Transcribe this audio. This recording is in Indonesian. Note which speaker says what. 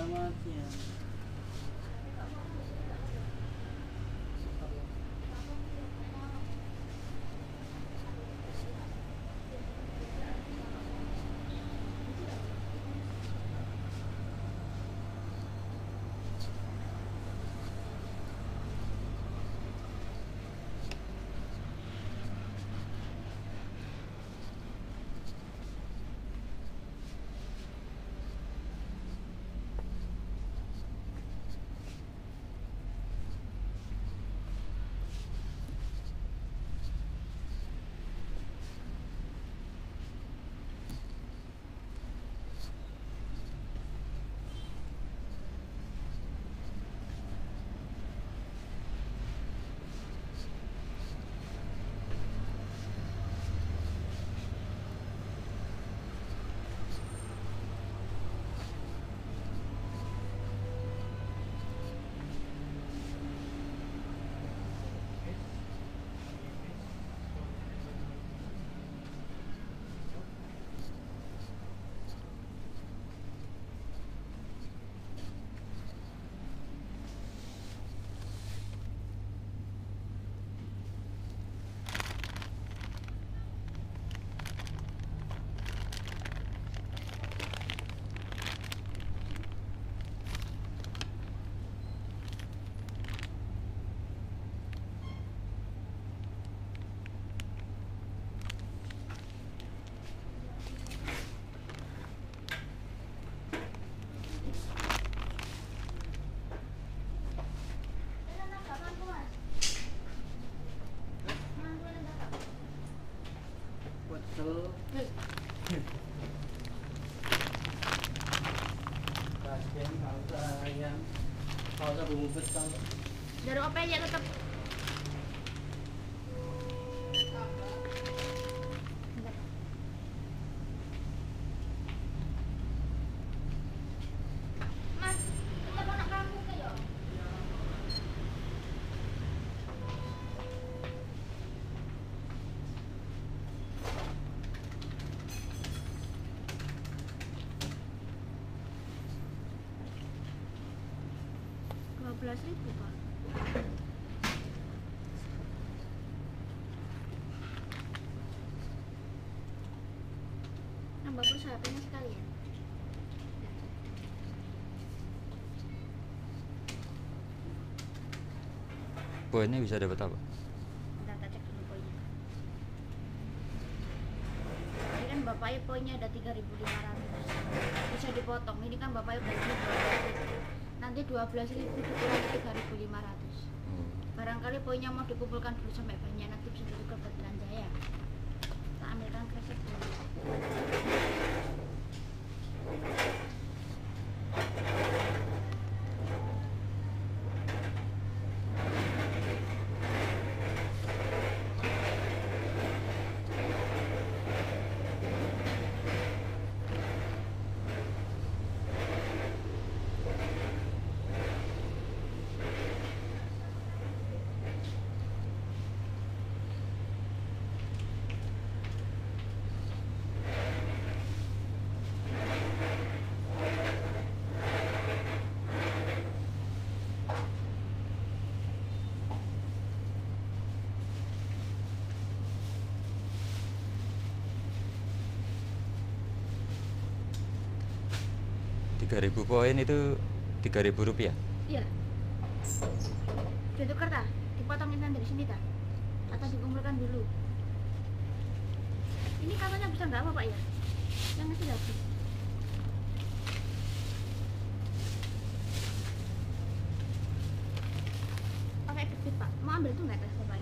Speaker 1: Selamat siang. Betul. Pasien nggak usah ayam, nggak usah bumbu betul.
Speaker 2: Dari OP aja tetap. Mas, kita mau nak kamu ke ya? Rp12.000 Pak. Nambah pulsa HP-nya sekalian.
Speaker 3: Poinnya bisa dapat apa?
Speaker 2: Bentar, tak cek dulu poinnya. Ini kan bapaknya poinnya ada 3.500. Bisa dipotong. Ini kan bapaknya udah 12.000. Nanti 12.000 dikurangi 3.500. Barangkali poinnya mau dikumpulkan dulu sampai banyak, nanti bisa ditukar buat belanja ya. Tak ambilkan kresek dulu.
Speaker 3: Rp3.000 poin itu Rp3.000.
Speaker 2: Iya. Ditukar tak? Dipotongin dari sini tak? Atau dikumpulkan dulu? Ini katanya bisa nggak apa Pak ya? Yang ngasih habis. Pakai debit Pak. Mau ambil tuh nggak tes Bapak?